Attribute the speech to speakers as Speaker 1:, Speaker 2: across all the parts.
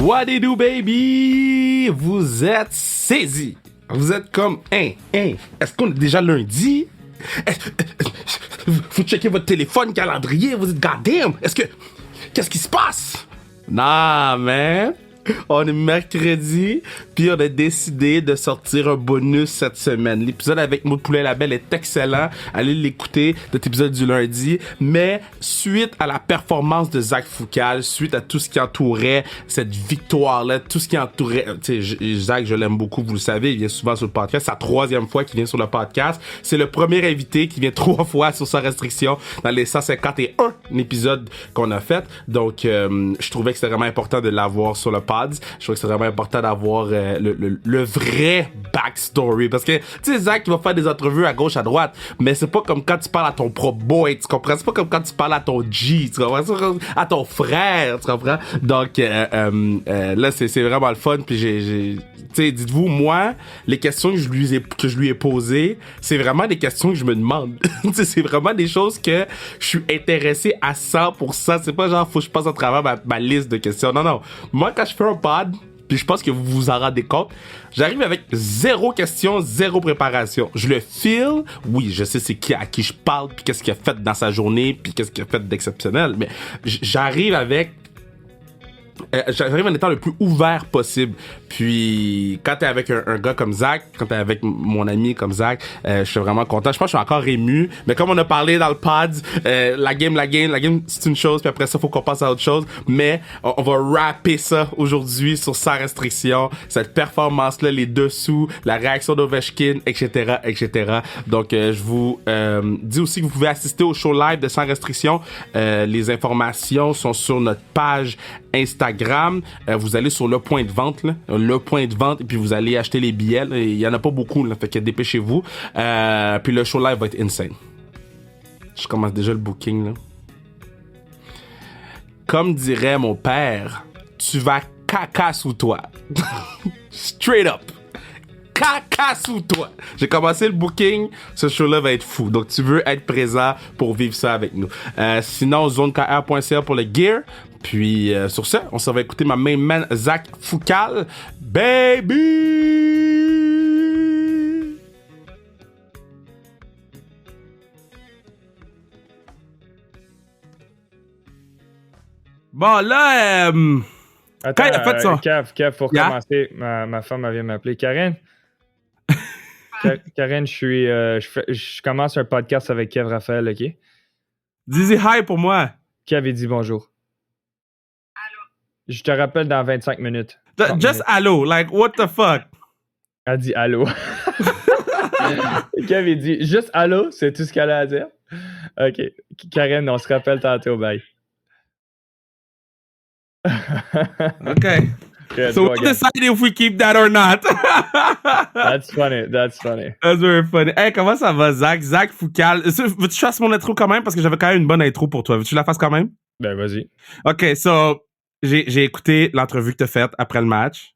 Speaker 1: What it do, baby? Vous êtes saisis. Vous êtes comme, est-ce qu'on est déjà lundi? Vous checkez votre téléphone, calendrier, vous dites, goddamn, qu'est-ce qui se passe? Nah, man. On est mercredi, puis on a décidé de sortir un bonus cette semaine. L'épisode avec Maud Poulet-Labelle est excellent. Allez l'écouter, cet épisode du lundi. Mais suite à la performance de Zach Foucal, suite à tout ce qui entourait cette victoire-là, tout ce qui entourait... Tu sais, Zach, je l'aime beaucoup, vous le savez, il vient souvent sur le podcast. C'est la 3e fois qu'il vient sur le podcast. C'est le premier invité qui vient 3 fois sur Sans Restriction dans les 151 épisodes qu'on a fait. Donc, je trouvais que c'était vraiment important de l'avoir sur le podcast. Je trouve que c'est vraiment important d'avoir le vrai backstory. Parce que, tu sais, Zach, il va faire des entrevues à gauche, à droite, mais c'est pas comme quand tu parles à ton propre boy, tu comprends? C'est pas comme quand tu parles à ton G, tu comprends? C'est comme à ton frère, tu comprends? Donc, là, c'est vraiment le fun. Puis tu sais, dites-vous, moi, les questions que je lui ai posées, c'est vraiment des questions que je me demande. Tu sais, c'est vraiment des choses que je suis intéressé à 100%. C'est pas genre, faut que je passe à travers ma liste de questions. Non. Moi, quand je fais un pod, puis je pense que vous vous en rendez compte, j'arrive avec 0 question, 0 préparation. Je le feel, oui, je sais c'est à qui je parle, puis qu'est-ce qu'il a fait dans sa journée, puis qu'est-ce qu'il a fait d'exceptionnel, mais j'arrive en étant le plus ouvert possible. Puis quand t'es avec un gars comme Zach, quand t'es avec mon ami comme Zach, je suis vraiment content. Je pense que je suis encore ému, mais comme on a parlé dans le pod, la game c'est une chose, puis après ça faut qu'on passe à autre chose, mais on va rapper ça aujourd'hui sur Sans Restriction, cette performance là, les dessous, la réaction d'Ovechkin, etc. Donc je vous dis aussi que vous pouvez assister au show live de Sans Restriction. Les informations sont sur notre page Instagram. Vous allez sur le point de vente, et puis vous allez acheter les billets. Il y en a pas beaucoup, là, fait que dépêchez-vous. Puis le show live va être insane. Je commence déjà le booking, là. Comme dirait mon père, tu vas caca sous toi. Straight up. Caca sous toi. J'ai commencé le booking. Ce show-là va être fou. Donc, tu veux être présent pour vivre ça avec nous. Sinon, zonekr.ca pour le gear. Puis, sur ça, on s'en va écouter ma main man, Zach Foucal. Baby! Bon, là,
Speaker 2: Attends,
Speaker 1: quand il a fait ça...
Speaker 2: Kev, pour commencer, ma femme vient m'appeler. Karen? Karen, je commence un podcast avec Kev Raphaël, OK?
Speaker 1: Dis hi pour moi.
Speaker 2: Kev, il dit bonjour. Allô? Je te rappelle dans 25 minutes.
Speaker 1: Just allô, like, what the fuck?
Speaker 2: Elle dit allô. Kev, il dit juste allô, c'est tout ce qu'elle a à dire? OK. Karen, on se rappelle tantôt, bye.
Speaker 1: Okay.
Speaker 2: Yeah,
Speaker 1: so we'll decide if we keep that or not.
Speaker 2: That's funny. That's
Speaker 1: very funny. Hey, comment ça va, Zach? Zach Foucal. Veux-tu que je fasse mon intro quand même? Parce que j'avais quand même une bonne intro pour toi. Veux-tu que je la fasse quand même?
Speaker 2: Ben, vas-y.
Speaker 1: OK, so, j'ai écouté l'entrevue que t'as faite après le match.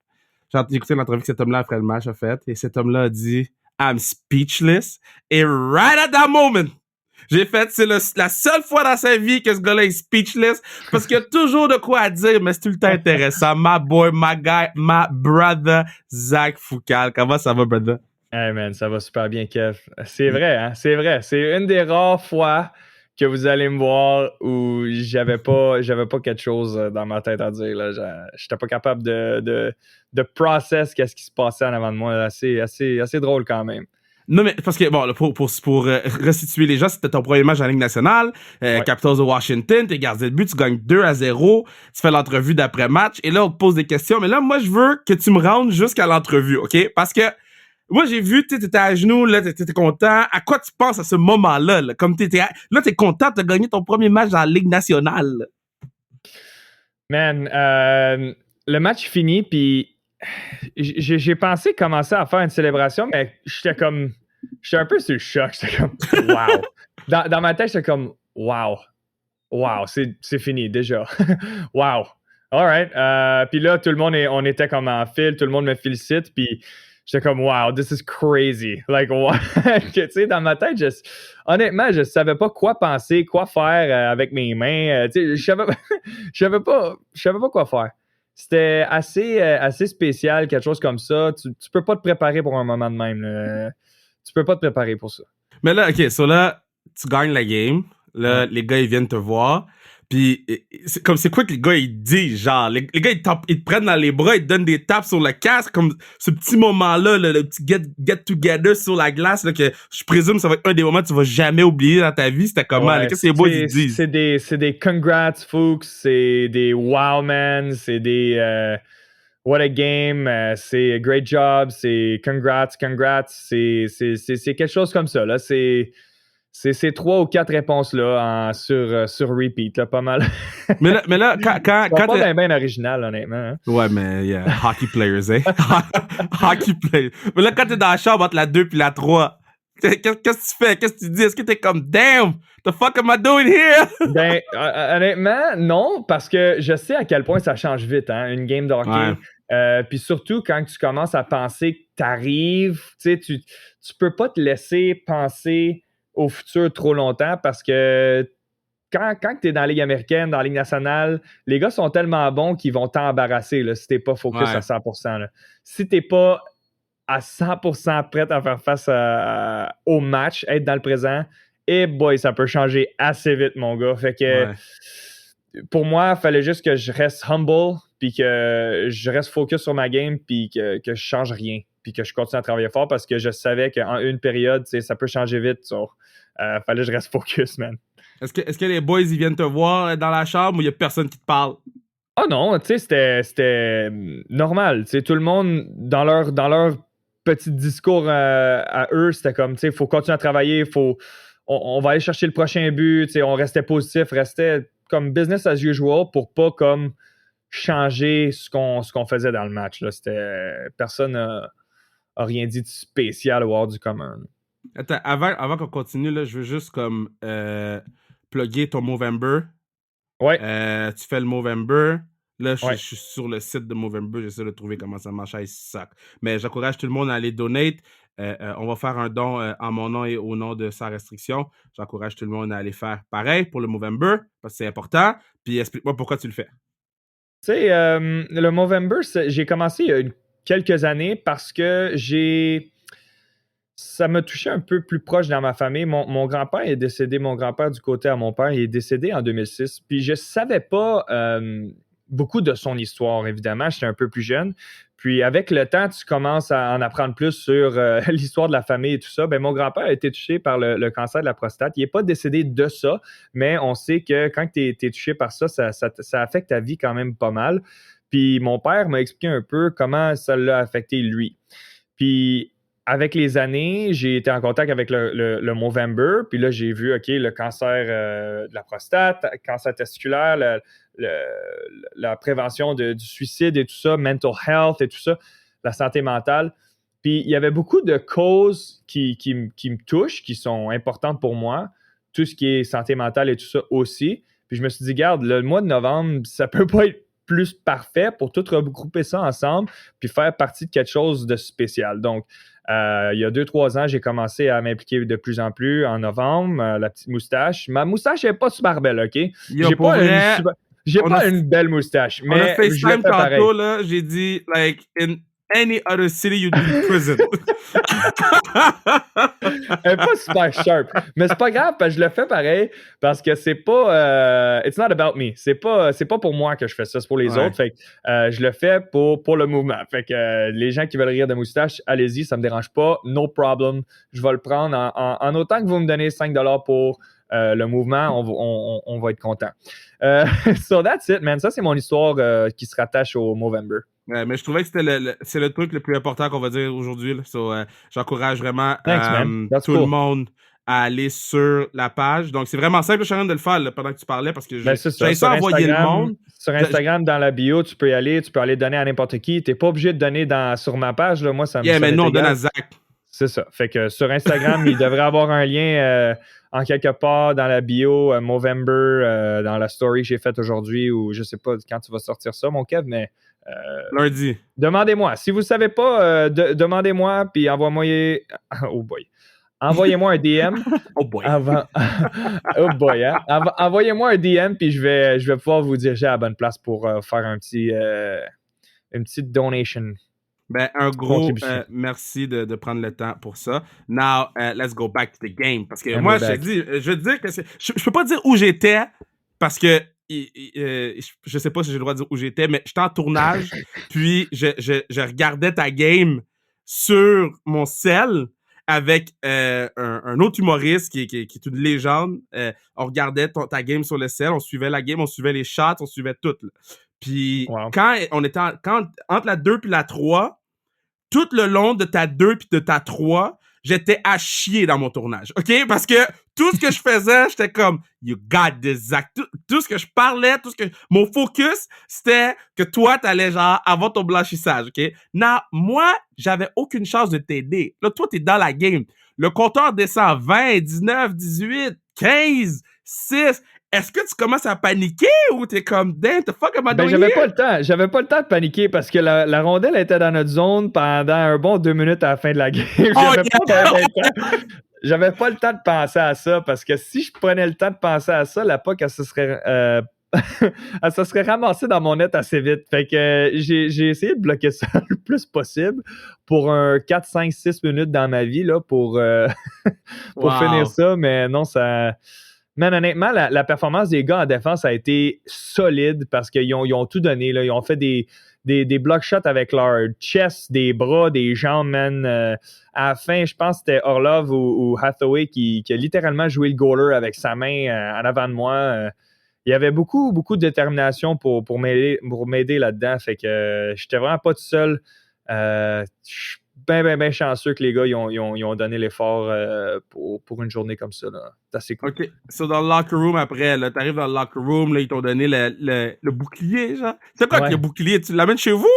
Speaker 1: J'ai écouté l'entrevue que cet homme-là après le match a faite. Et cet homme-là a dit, I'm speechless. Et right at that moment, j'ai fait, c'est la seule fois dans sa vie que ce gars-là est speechless parce qu'il y a toujours de quoi à dire, mais c'est tout le temps intéressant. My boy, my guy, my brother, Zach Foucal. Comment ça va, brother?
Speaker 2: Hey man, ça va super bien, Kev. C'est vrai, hein? C'est vrai. C'est une des rares fois que vous allez me voir où j'avais pas quelque chose dans ma tête à dire. Là. J'étais pas capable de process qu'est-ce qui se passait en avant de moi. Assez drôle quand même.
Speaker 1: Non, mais parce que, bon, pour restituer les gens, c'était ton premier match en Ligue nationale,
Speaker 2: Ouais.
Speaker 1: Capitals de Washington, t'es gardien de but, tu gagnes 2-0, tu fais l'entrevue d'après-match, et là, on te pose des questions, mais là, moi, je veux que tu me rendes jusqu'à l'entrevue, OK? Parce que, moi, j'ai vu, t'étais à genoux, là, t'étais content. À quoi tu penses à ce moment-là, là? Comme t'es content, t'as gagné ton premier match dans la Ligue nationale.
Speaker 2: Man, le match fini, puis j'ai pensé commencer à faire une célébration, mais j'étais un peu sur le choc. J'étais comme, wow. Dans ma tête, j'étais comme, wow, c'est fini déjà. Wow. All right. Puis là, tout le monde, on était comme en file, tout le monde me félicite, puis j'étais comme, wow, this is crazy. Like, what? Tu sais, dans ma tête, honnêtement, je savais pas quoi penser, quoi faire avec mes mains. Tu sais, je savais pas quoi faire. c'était assez spécial, quelque chose comme ça. Tu peux pas te préparer pour un moment de même. Là. Tu peux pas te préparer pour ça.
Speaker 1: Mais là, OK, so là, tu gagnes la game. Là,
Speaker 2: Ouais.
Speaker 1: les gars, ils viennent te voir. Puis, c'est quoi que les gars, ils disent? Genre, les gars, ils te prennent dans les bras, ils te donnent des tapes sur le casque, comme ce petit moment-là, le petit get-together sur la glace, là, que je présume ça va être un des moments que tu vas jamais oublier dans ta vie. C'était comment?
Speaker 2: Ouais,
Speaker 1: Qu'est-ce que les boys, ils disent?
Speaker 2: c'est des congrats, Fuchs, c'est des wow, man, c'est des what a game, c'est great job, c'est congrats, c'est quelque chose comme ça, là. C'est ces 3 ou 4 réponses-là sur repeat, là, pas mal.
Speaker 1: Mais là,
Speaker 2: C'est pas bien original, honnêtement. Hein?
Speaker 1: Ouais, mais yeah, hockey players, hein? Hockey players. Mais là, quand t'es dans la chambre entre la 2 puis la 3, qu'est-ce que tu fais? Qu'est-ce que tu dis? Est-ce que t'es comme, damn, the fuck am I doing here?
Speaker 2: Ben, honnêtement, non, parce que je sais à quel point ça change vite, hein, une game de hockey. Puis surtout, quand tu commences à penser que t'arrives, tu sais, tu peux pas te laisser penser au futur trop longtemps parce que quand tu es dans la Ligue américaine, dans la Ligue nationale, les gars sont tellement bons qu'ils vont t'embarrasser là, si tu n'es pas focus à 100%. Là. Si tu n'es pas à 100% prêt à faire face au match, être dans le présent, et boy, ça peut changer assez vite, mon gars. Fait que pour moi, il fallait juste que je reste humble, puis que je reste focus sur ma game, puis que je change rien, puis que je continue à travailler fort parce que je savais qu'en une période, ça peut changer vite. Fallait que je reste focus, man.
Speaker 1: Est-ce que les boys, ils viennent te voir dans la chambre ou il y a personne qui te parle?
Speaker 2: Ah non, tu sais, c'était normal. Tu sais, tout le monde, dans leur petit discours à eux, c'était comme, tu sais, il faut continuer à travailler, on va aller chercher le prochain but, tu sais, on restait positif, restait comme business as usual pour pas comme changer ce qu'on faisait dans le match. Là. Personne n'a rien dit de spécial ou hors du commun. Là.
Speaker 1: Attends, avant qu'on continue, là, je veux juste comme plugger ton Movember.
Speaker 2: Ouais.
Speaker 1: Tu fais le Movember. Là, je
Speaker 2: Ouais.
Speaker 1: suis sur le site de Movember. J'essaie de trouver comment ça marche. Ça. Mais j'encourage tout le monde à aller donate. On va faire un don en mon nom et au nom de Sans Restriction. J'encourage tout le monde à aller faire pareil pour le Movember parce que c'est important. Puis explique-moi pourquoi tu le fais.
Speaker 2: Tu sais, le Movember, j'ai commencé il y a quelques années parce que ça m'a touché un peu plus proche dans ma famille. Mon grand-père est décédé, mon grand-père du côté à mon père, il est décédé en 2006. Puis je savais pas beaucoup de son histoire, évidemment. J'étais un peu plus jeune. Puis avec le temps, tu commences à en apprendre plus sur l'histoire de la famille et tout ça. Ben, mon grand-père a été touché par le cancer de la prostate. Il n'est pas décédé de ça, mais on sait que quand tu es touché par ça, ça affecte ta vie quand même pas mal. Puis mon père m'a expliqué un peu comment ça l'a affecté lui. Puis avec les années, j'ai été en contact avec le Movember, puis là, j'ai vu, OK, le cancer de la prostate, cancer testiculaire, la prévention du suicide et tout ça, mental health et tout ça, la santé mentale. Puis il y avait beaucoup de causes qui me touchent, qui sont importantes pour moi, tout ce qui est santé mentale et tout ça aussi. Puis je me suis dit, garde, le mois de novembre, ça peut pas être plus parfait pour tout regrouper ça ensemble puis faire partie de quelque chose de spécial. Donc, il y a 2-3 ans, j'ai commencé à m'impliquer de plus en plus en novembre, la petite moustache. Ma moustache n'est pas super belle, OK? J'ai pas une belle moustache, mais
Speaker 1: on a FaceTime tantôt, là, j'ai dit, like, in any other city, you'd be in prison.
Speaker 2: Elle est pas super sharp, mais c'est pas grave, parce que je le fais pareil, parce que c'est pas... it's not about me. C'est pas pour moi que je fais ça, c'est pour les autres. Fait que je le fais pour le mouvement. Fait que les gens qui veulent rire de moustache, allez-y, ça me dérange pas. No problem. Je vais le prendre en autant que vous me donnez 5$ pour... le mouvement, on va être content. So that's it, man. Ça, c'est mon histoire qui se rattache au Movember.
Speaker 1: Mais je trouvais que c'est le truc le plus important qu'on va dire aujourd'hui. So, j'encourage vraiment
Speaker 2: tout
Speaker 1: le monde à aller sur la page. Donc, c'est vraiment simple, Sharon, de le faire là, pendant que tu parlais parce que j'ai ça à envoyer le monde.
Speaker 2: Sur Instagram, dans la bio, tu peux y aller. Tu peux aller donner à n'importe qui. Tu n'es pas obligé de donner sur ma page. Là. Moi, ça me
Speaker 1: mais nous, on donne à Zach.
Speaker 2: C'est ça. Fait que sur Instagram, il devrait avoir un lien en quelque part dans la bio, Movember, dans la story que j'ai faite aujourd'hui, ou je sais pas quand tu vas sortir ça, mon Kev, mais...
Speaker 1: lundi.
Speaker 2: Demandez-moi. Si vous ne savez pas, demandez-moi, puis envoyez-moi... Oh boy. envoyez-moi un DM.
Speaker 1: Oh boy.
Speaker 2: Oh boy, hein? Envoyez-moi un DM, puis je vais pouvoir vous diriger à la bonne place pour faire une petite donation.
Speaker 1: Ben, un gros
Speaker 2: Contribution.
Speaker 1: merci de prendre le temps pour ça. Now, let's go back to the game. Parce que
Speaker 2: And
Speaker 1: moi,
Speaker 2: we're back.
Speaker 1: je veux te dire que je peux pas dire où j'étais parce que je sais pas si j'ai le droit de dire où j'étais, mais j'étais en tournage, puis je regardais ta game sur mon cell avec un autre humoriste qui est une légende. On regardait ta game sur le cell, on suivait la game, on suivait les shots, on suivait tout. Là. Puis
Speaker 2: Wow.
Speaker 1: quand on était entre la 2 puis la 3, tout le long de ta 2 puis de ta 3, j'étais à chier dans mon tournage, OK? Parce que tout ce que je faisais, j'étais comme you got this, Zach. Tout ce que je parlais, mon focus, c'était que toi, t'allais genre avoir ton blanchissage, OK? Non, moi, j'avais aucune chance de t'aider. Là, toi, t'es dans la game. Le compteur descend 20, 19, 18, 15, 6. Est-ce que tu commences à paniquer ou t'es comme damn, the fuck am I doing
Speaker 2: j'avais
Speaker 1: here?
Speaker 2: pas le temps. J'avais pas le temps de paniquer parce que la rondelle était dans notre zone pendant un bon 2 minutes à la fin de la game. J'avais pas le temps de penser à ça parce que si je prenais le temps de penser à ça, la POC, elle se serait ramassée dans mon net assez vite. Fait que j'ai essayé de bloquer ça le plus possible pour un 4, 5, 6 minutes dans ma vie là, pour finir ça. Mais non, ça... Man, honnêtement, la performance des gars en défense a été solide parce qu'ils ont tout donné. Là. Ils ont fait des block shots avec leur chest, des bras, des jambes, man. À la fin, je pense que c'était Orlov ou Hathaway qui a littéralement joué le goaler avec sa main en avant de moi. Il y avait beaucoup, beaucoup de détermination pour m'aider là-dedans. Fait que j'étais vraiment pas tout seul. Je suis bien chanceux que les gars ils ont donné l'effort pour une journée comme ça. Là. C'est assez cool.
Speaker 1: OK. So, dans le locker room, après, là, t'arrives dans le locker room, là, ils t'ont donné le bouclier, genre. C'est quoi que le bouclier? Tu l'amènes chez vous?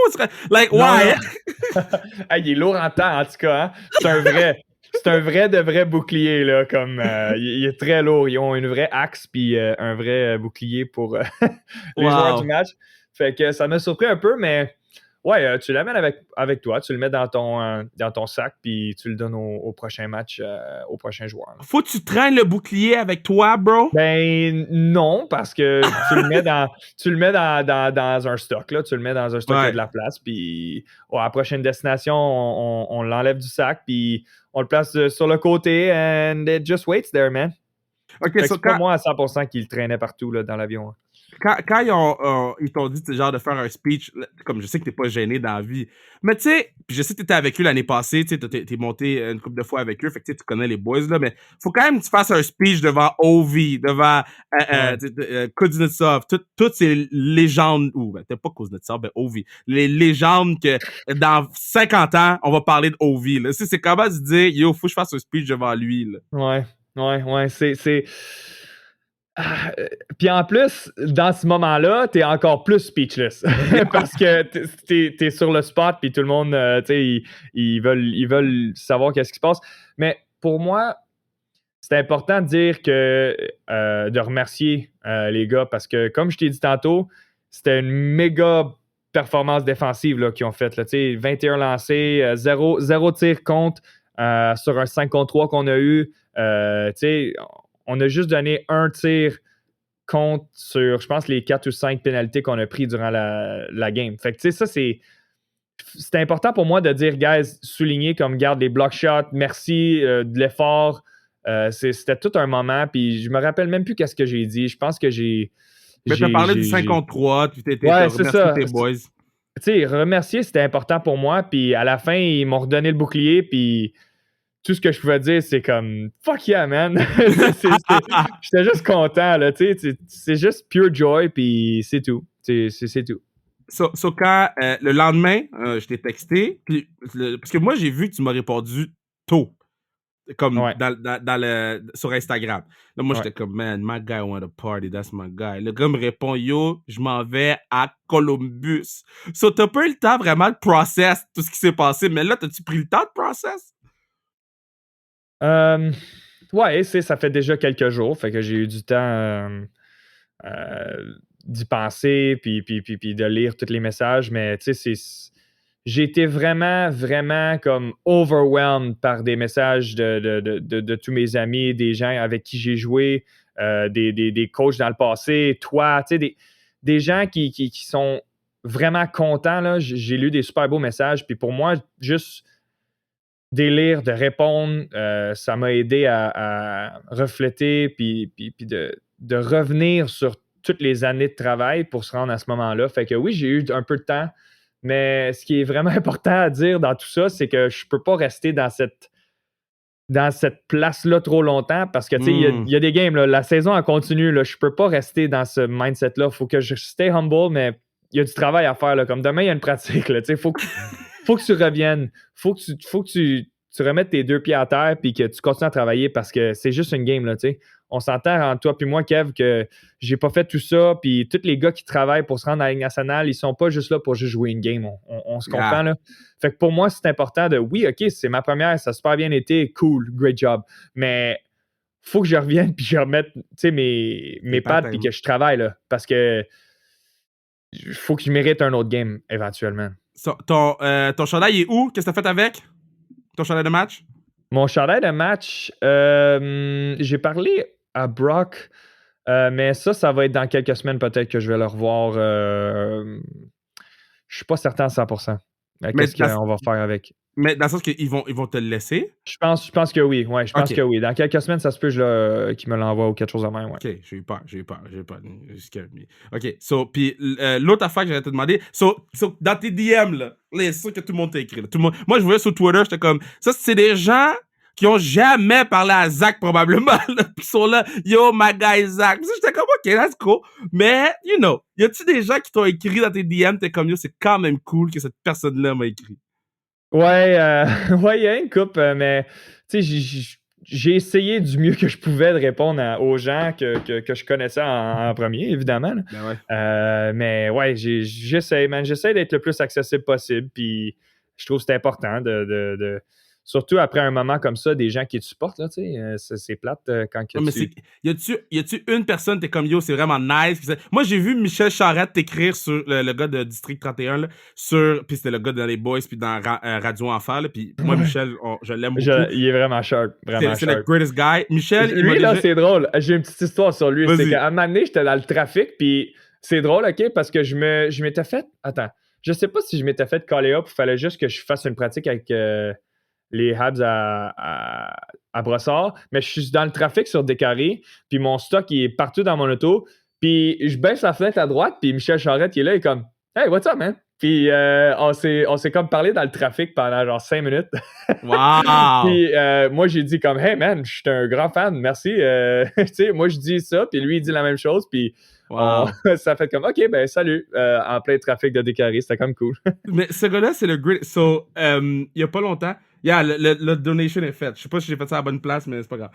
Speaker 1: Like, why?
Speaker 2: Hey, il est lourd en temps, en tout cas. Hein? C'est un vrai de vrai bouclier, là. Comme, il est très lourd. Ils ont une vraie axe puis un vrai bouclier pour les joueurs du match. Fait que ça m'a surpris un peu, mais... Ouais, tu l'amènes avec toi, tu le mets dans ton sac, puis tu le donnes au prochain match, au prochain joueur. Là.
Speaker 1: Faut que tu traînes le bouclier avec toi, bro?
Speaker 2: Ben non, parce que tu le mets dans un stock, là. Tu le mets dans un stock qui a de la place, puis à la prochaine destination, on l'enlève du sac, puis on le place sur le côté, and it just waits there, man.
Speaker 1: Okay,
Speaker 2: c'est pas moi à 100% qui le traînait partout là, dans l'avion. Hein.
Speaker 1: Quand ils t'ont dit genre de faire un speech, comme je sais que t'es pas gêné dans la vie, mais tu sais, je sais que t'étais avec eux l'année passée, tu sais, t'es monté une couple de fois avec eux, fait que tu connais les boys là, mais faut quand même que tu fasses un speech devant Ovi, devant Kuznetsov, toutes ces légendes, ou ben, peut-être pas Kuznetsov, ben Ovi, les légendes que dans 50 ans, on va parler de Ovi, là. C'est comment se dire, yo, faut que je fasse un speech devant lui, là.
Speaker 2: Ouais, c'est... Puis en plus, dans ce moment-là, t'es encore plus speechless parce que t'es sur le spot puis tout le monde, tu sais, ils veulent savoir qu'est-ce qui se passe. Mais pour moi, c'est important de dire que de remercier les gars parce que, comme je t'ai dit tantôt, c'était une méga performance défensive là, qu'ils ont faite. 21 lancés, 0 tir contre sur un 5 contre 3 qu'on a eu. On a juste donné un tir contre sur, je pense, les 4 ou 5 pénalités qu'on a pris durant la game. Fait que, tu sais, ça, c'est important pour moi de dire, guys, souligner comme garde les block shots, merci de l'effort. C'était tout un moment, puis je me rappelle même plus qu'est-ce que j'ai dit. Je pense que j'ai...
Speaker 1: Mais t'as parlé du 53, tu t'étais
Speaker 2: remercié tes
Speaker 1: boys.
Speaker 2: Tu sais, remercier, c'était important pour moi, puis à la fin, ils m'ont redonné le bouclier, puis tout ce que je pouvais dire, c'est comme fuck yeah, man. J'étais juste content, là, tu sais, c'est juste pure joy, puis c'est tout. C'est tout.
Speaker 1: So quand le lendemain, je t'ai texté, puis parce que moi, j'ai vu que tu m'as répondu tôt, comme sur Instagram. Là, moi, j'étais comme, man, my guy want to party, that's my guy. Le gars me répond, yo, je m'en vais à Columbus. So, t'as pas eu le temps vraiment de process tout ce qui s'est passé, mais là, t'as-tu pris le temps de process?
Speaker 2: Ouais, ça fait déjà quelques jours, fait que j'ai eu du temps d'y penser, puis de lire tous les messages, mais tu sais, j'ai été vraiment, vraiment comme overwhelmed par des messages de tous mes amis, des gens avec qui j'ai joué, des coachs dans le passé, toi, tu sais, des gens qui sont vraiment contents. Là. J'ai lu des super beaux messages. Puis pour moi, juste délire de répondre, ça m'a aidé à refléter puis de revenir sur toutes les années de travail pour se rendre à ce moment-là. Fait que oui, j'ai eu un peu de temps, mais ce qui est vraiment important à dire dans tout ça, c'est que je peux pas rester dans cette place-là trop longtemps parce que, tu sais, il y a des games, là, la saison, elle continue, là, je peux pas rester dans ce mindset-là. Faut que je stay humble, mais il y a du travail à faire, là. Comme demain, il y a une pratique, là, tu sais, faut que tu reviennes. Faut que tu remettes tes 2 pieds à terre puis que tu continues à travailler parce que c'est juste une game, là, tu sais. On s'entend entre toi puis moi, Kev, que j'ai pas fait tout ça, puis tous les gars qui travaillent pour se rendre à la Ligue nationale, ils sont pas juste là pour juste jouer une game. On se comprend, là. Fait que pour moi, c'est important de, oui, OK, c'est ma première, ça a super bien été, cool, great job, mais faut que je revienne puis je remette, tu sais, mes pattes puis que je travaille, là, parce que faut que je mérite un autre game, éventuellement.
Speaker 1: Ton chandail est où? Qu'est-ce que t'as fait avec? Ton chandail de match?
Speaker 2: Mon chandail de match, j'ai parlé à Brock, mais ça va être dans quelques semaines peut-être que je vais le revoir. Je suis pas certain à 100%. Qu'est-ce qu'on va faire avec?
Speaker 1: Mais dans le sens qu'ils vont te le laisser?
Speaker 2: Je pense que oui. Ouais, je pense que oui. Dans quelques semaines, ça se peut qu'il me l'envoie ou quelque chose de même. Ouais.
Speaker 1: OK, j'ai eu peur. OK, puis l'autre affaire que j'allais te demander, dans tes DM, là c'est sûr que tout le monde t'a écrit. Là, moi, je voyais sur Twitter, j'étais comme, ça, c'est des gens qui ont jamais parlé à Zach, probablement, là, pis ils sont là, yo, my guy Zach. Puis j'étais comme, OK, that's cool. Mais, you know, y a-tu des gens qui t'ont écrit dans tes DM, t'es comme, yo, c'est quand même cool que cette personne-là m'a écrit?
Speaker 2: Ouais, ouais, il y a une couple, mais tu sais, j'ai essayé du mieux que je pouvais de répondre aux gens que je connaissais en premier, évidemment.
Speaker 1: Ben ouais.
Speaker 2: Mais ouais, j'essaie d'être le plus accessible possible. Puis je trouve que c'est important surtout après un moment comme ça, des gens qui te supportent, là, tu sais, c'est plate quand que
Speaker 1: mais y a-tu une personne, t'es comme yo, c'est vraiment nice. Moi, j'ai vu Michel Charette t'écrire sur le gars de District 31, là, puis c'était le gars dans les Boys, puis dans Radio Enfer, là, puis moi, Michel, je l'aime beaucoup.
Speaker 2: Il est vraiment sharp, vraiment
Speaker 1: c'est le greatest guy. Michel,
Speaker 2: lui, là, c'est drôle. J'ai une petite histoire sur lui.
Speaker 1: Vas-y.
Speaker 2: C'est qu'à un moment donné, j'étais dans le trafic, puis c'est drôle, OK, parce que je m'étais fait... Attends, je sais pas si je m'étais fait caller up, il fallait juste que je fasse une pratique avec les Habs à Brossard, mais je suis dans le trafic sur Décarré, puis mon stock, il est partout dans mon auto, puis je baisse la fenêtre à droite, puis Michel Charette, il est là, il est comme « Hey, what's up, man? » Puis on s'est comme parlé dans le trafic pendant genre 5 minutes.
Speaker 1: Wow!
Speaker 2: Puis moi, j'ai dit comme « Hey, man, je suis un grand fan, merci. » Tu sais, moi, je dis ça, puis lui, il dit la même chose, puis ça fait comme « OK, ben salut. » En plein trafic de Décarré, c'était comme cool.
Speaker 1: Mais ce gars-là, c'est le great. So, il y a pas longtemps, le donation est fait. Je sais pas si j'ai fait ça à la bonne place, mais c'est pas grave.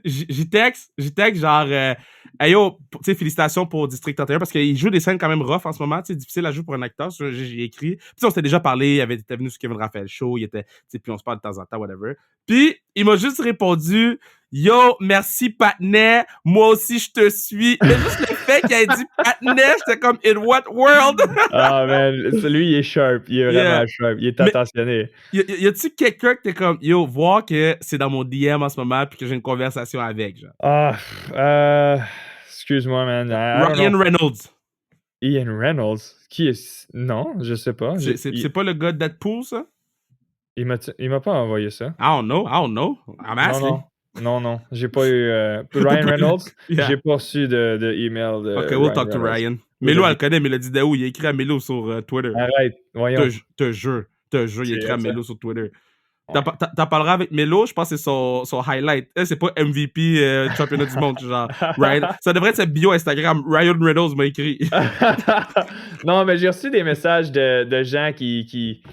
Speaker 1: J'y texte genre, hey yo, tu sais, félicitations pour District 31 parce qu'il joue des scènes quand même rough en ce moment, tu sais, difficile à jouer pour un acteur. J'ai écrit. Puis on s'était déjà parlé, il était venu sur Kevin Raphaël Show, il était, tu sais, puis on se parle de temps en temps, whatever. Puis il m'a juste répondu, yo, merci Patnais, moi aussi je te suis. Mais juste le fait qu'il ait dit Patnais, j'étais comme, in what world?
Speaker 2: Ah, man, lui, il est sharp, il est vraiment sharp, il est attentionné.
Speaker 1: Y a-tu quelqu'un que t'es comme, yo, voir que c'est dans mon DM en ce moment puis que j'ai une conversation avec, genre?
Speaker 2: Excuse-moi, man.
Speaker 1: Ryan Reynolds.
Speaker 2: Ian Reynolds? Qui est... Non, je sais pas.
Speaker 1: C'est pas le gars de Deadpool, ça?
Speaker 2: Il m'a pas envoyé ça.
Speaker 1: I don't know. I'm asking.
Speaker 2: Non. J'ai pas eu... Ryan Reynolds? J'ai pas reçu de email de
Speaker 1: OK, we'll talk to Ryan. Mélo, elle le connaît, Mélodie Daou. Il a écrit à Mélo sur Twitter.
Speaker 2: Arrête, voyons.
Speaker 1: Te jure, il a écrit à Mélo sur Twitter. Ouais. T'en parleras avec Mélo, je pense que c'est son highlight. C'est pas MVP championnat du monde, genre. Ryan. Ça devrait être sa bio Instagram. Ryan Reynolds m'a écrit.
Speaker 2: Non, mais j'ai reçu des messages de gens qui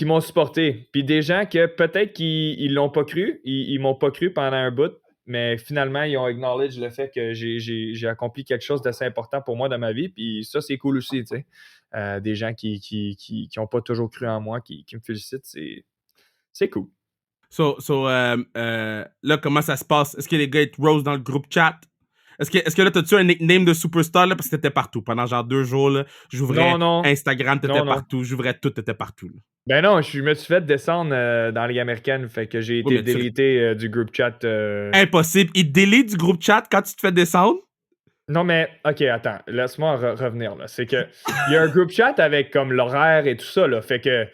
Speaker 2: m'ont supporté. Puis des gens que peut-être qu'ils l'ont pas cru. Ils m'ont pas cru pendant un bout. Mais finalement, ils ont acknowledge le fait que j'ai accompli quelque chose d'assez important pour moi dans ma vie. Puis ça, c'est cool aussi, tu sais. Des gens qui ont pas toujours cru en moi, qui me félicitent, c'est cool.
Speaker 1: Là, comment ça se passe? Est-ce que les gars, ils te rose dans le groupe chat? Est-ce que là, t'as-tu un nickname de superstar, là, parce que t'étais partout. Pendant genre 2 jours, là, j'ouvrais Instagram, t'étais partout, j'ouvrais tout, t'étais partout, là.
Speaker 2: Ben non, je me suis fait descendre dans la Ligue américaine, fait que j'ai été délité du groupe chat.
Speaker 1: Impossible. Il te délite du groupe chat quand tu te fais descendre?
Speaker 2: Non, mais, OK, attends, laisse-moi revenir, là. C'est que il y a un groupe chat avec comme l'horaire et tout ça, là, fait que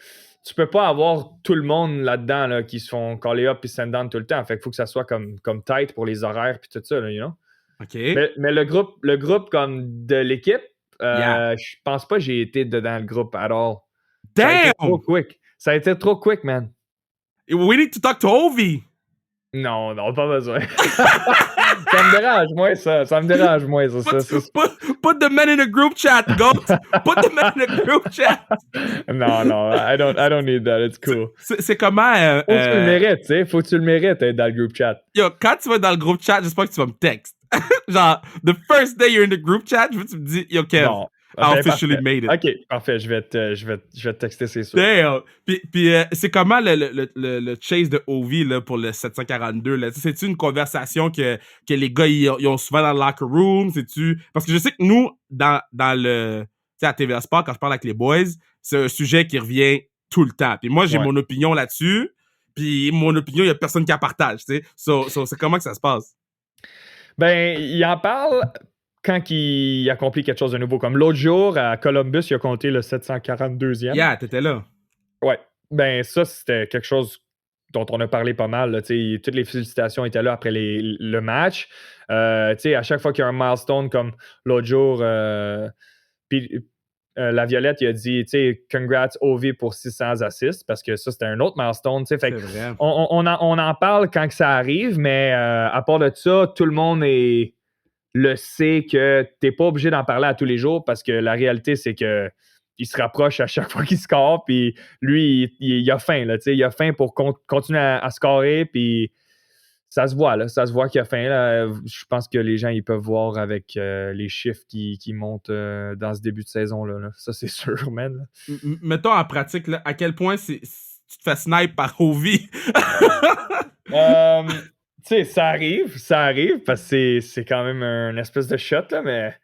Speaker 2: tu peux pas avoir tout le monde là-dedans, là, qui se font caller up et send down tout le temps, fait qu'il faut que ça soit comme tight pour les horaires puis tout ça, là, you know?
Speaker 1: OK.
Speaker 2: Mais le groupe comme de l'équipe, je pense pas que j'ai été dedans le groupe at all.
Speaker 1: Damn!
Speaker 2: Ça a été trop quick, man.
Speaker 1: We need to talk to Ovi.
Speaker 2: Non, pas besoin. Ça me dérange moins, ça.
Speaker 1: Put the men in a group chat, Goat. Put the men in a group chat.
Speaker 2: Non, I don't need that. It's cool.
Speaker 1: C'est comment...
Speaker 2: Faut que tu le mérites, tu sais. Faut que tu le mérites d'être dans le group chat.
Speaker 1: Yo, quand tu vas dans le group chat, j'espère que tu vas me texte. Genre, the first day you're in the group chat, je veux que tu me dis, yo, Kev, I officially made it.
Speaker 2: OK, parfait. Je vais te texter, c'est sûr.
Speaker 1: Damn. Puis c'est comment le chase de Ovi là, pour le 742? Là? C'est-tu une conversation que les gars ils ont souvent dans le locker room? C'est-tu... Parce que je sais que nous, dans le... Tu sais, à TVA Sport, quand je parle avec les boys, c'est un sujet qui revient tout le temps. Puis moi, j'ai mon opinion là-dessus. Puis mon opinion, il n'y a personne qui la partage. Tu sais. So, c'est comment que ça se passe?
Speaker 2: Ben, il en parle quand il accomplit quelque chose de nouveau. Comme l'autre jour, à Columbus, il a compté le 742e.
Speaker 1: Yeah, t'étais là.
Speaker 2: Ouais. Ben, ça, c'était quelque chose dont on a parlé pas mal. Là, toutes les félicitations étaient là après le match. À chaque fois qu'il y a un milestone, comme l'autre jour, la Violette, il a dit, congrats Ovi pour 600 assists, parce que ça, c'était un autre milestone. Fait
Speaker 1: vrai.
Speaker 2: On en parle quand que ça arrive, mais à part de ça, tout le monde le sait que t'es pas obligé d'en parler à tous les jours, parce que la réalité, c'est que il se rapproche à chaque fois qu'il score, puis lui, il a faim, là, il a faim pour continuer à scorer, puis ça se voit, là, ça se voit qu'il a faim, là. Je pense que les gens, ils peuvent voir avec les chiffres qui montent dans ce début de saison-là, là. Ça, c'est sûr, man.
Speaker 1: Mettons en pratique, là, à quel point tu te fais snipe par Ovi?
Speaker 2: Ça arrive, parce que c'est quand même une espèce de shot, là, mais...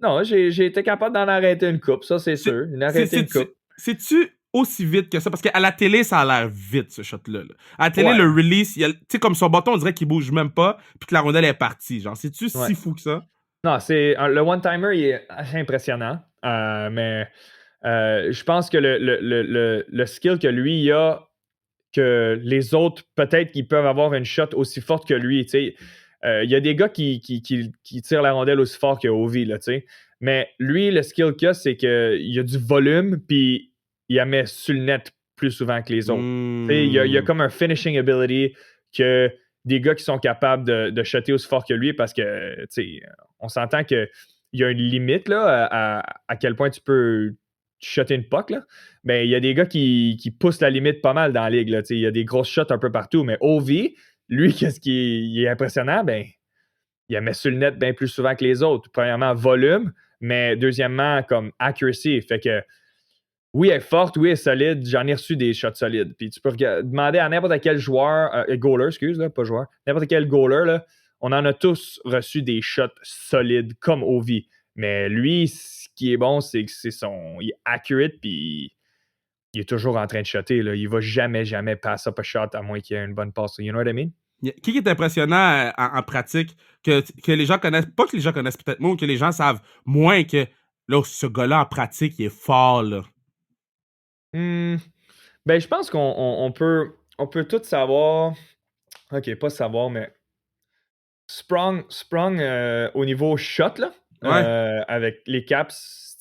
Speaker 2: Non, j'ai été capable d'en arrêter une coupe, ça c'est sûr. Une coupe.
Speaker 1: C'est-tu aussi vite que ça? Parce qu'à la télé, ça a l'air vite, ce shot-là. Là. À la télé, le release, tu sais, comme son bâton, on dirait qu'il bouge même pas, puis que la rondelle est partie. Genre, c'est-tu si fou que ça?
Speaker 2: Non, le one-timer, il est assez impressionnant, mais je pense que le skill que lui, il a, que les autres, peut-être qu'ils peuvent avoir une shot aussi forte que lui, tu sais. Il y a des gars qui tirent la rondelle aussi fort que Ovi, là, tu sais. Mais lui, le skill qu'il a, c'est qu'il a du volume, puis il la met sur le net plus souvent que les autres. Il y a comme un finishing ability que des gars qui sont capables de shotter aussi fort que lui, parce que, tu sais, on s'entend qu'il y a une limite, là, à quel point tu peux shotter une puck, là. Ben, il y a des gars qui poussent la limite pas mal dans la ligue, là, tu sais. Il y a des grosses shots un peu partout, mais Ovi, lui, qu'est-ce qui est impressionnant? Ben, il la met sur le net bien plus souvent que les autres. Premièrement, volume, mais deuxièmement, comme accuracy. Fait que, oui, elle est forte, oui, elle est solide. J'en ai reçu des shots solides. Puis tu peux demander à n'importe quel joueur, goaler, pas joueur, n'importe quel goaler, là, on en a tous reçu des shots solides comme Ovi. Mais lui, ce qui est bon, c'est que il est accurate, puis il est toujours en train de shotter. Là. Il va jamais pass up a shot à moins qu'il y ait une bonne passe. You know what I mean?
Speaker 1: Qui est impressionnant en pratique, que les gens connaissent, pas que les gens connaissent peut-être moins, que les gens savent moins que là, ce gars-là en pratique, il est fort, là.
Speaker 2: Ben, je pense qu'on peut tout savoir. OK, pas savoir, mais Sprung au niveau shot, là, avec les Caps,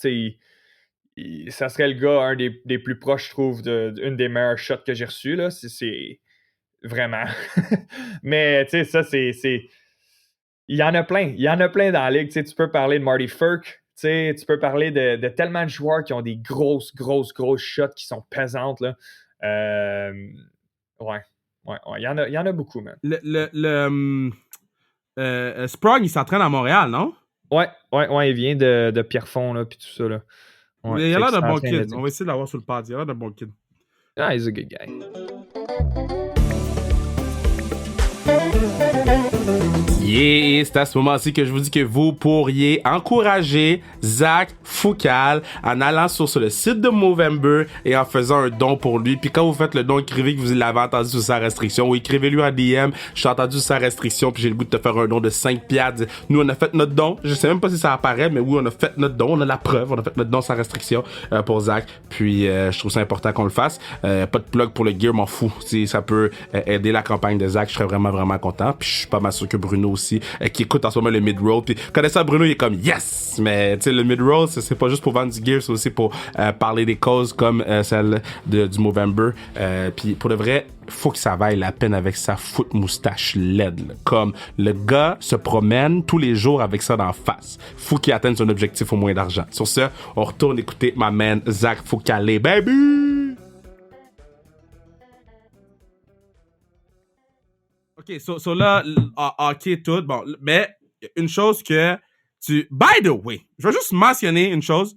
Speaker 2: ça serait le gars, un des plus proches, je trouve, d'une des meilleures shots que j'ai reçues, là. C'est vraiment. Mais, tu sais, ça, c'est... Il y en a plein. Il y en a plein dans la ligue. Tu sais, tu peux parler de Marty Furk. Tu sais, tu peux parler de tellement de joueurs qui ont des grosses shots qui sont pesantes, là. Ouais. Il y en a beaucoup, man.
Speaker 1: Sprung, il s'entraîne à Montréal, non?
Speaker 2: Ouais, il vient de Pierrefonds, là, puis tout ça, là.
Speaker 1: Ouais, il a l'air d'un bon kid. On va essayer de l'avoir sur le pad. Il a l'air d'un bon kid.
Speaker 2: Ah, he's a good guy.
Speaker 1: Yeah, c'est à ce moment-ci que je vous dis que vous pourriez encourager Zach Foucal en allant sur le site de Movember et en faisant un don pour lui. Puis quand vous faites le don, écrivez que vous l'avez entendu sous sa restriction ou écrivez-lui en DM, je suis entendu sous sa restriction puis j'ai le goût de te faire un don de 5$. Nous, on a fait notre don. Je sais même pas si ça apparaît, mais oui, on a fait notre don. On a la preuve. On a fait notre don sans restriction pour Zach. Puis je trouve ça important qu'on le fasse. Pas de plug pour le gear, m'en fous. Si ça peut aider la campagne de Zach, je serais vraiment, vraiment content. Puis je suis pas mal sûr que Bruno aussi, qui écoute en ce moment le mid-roll. Puis connaissant Bruno, il est comme yes! Mais tu sais, le mid-roll, c'est pas juste pour vendre du gear, c'est aussi pour parler des causes comme celle du Movember. Puis pour de vrai, faut que ça vaille la peine avec sa foot moustache LED. Là. Comme le gars se promène tous les jours avec ça d'en face. Faut qu'il atteigne son objectif au moins d'argent. Sur ce, on retourne écouter ma man Zach Foucal, baby! OK, so là, OK, tout, bon, mais une chose que By the way, je vais juste mentionner une chose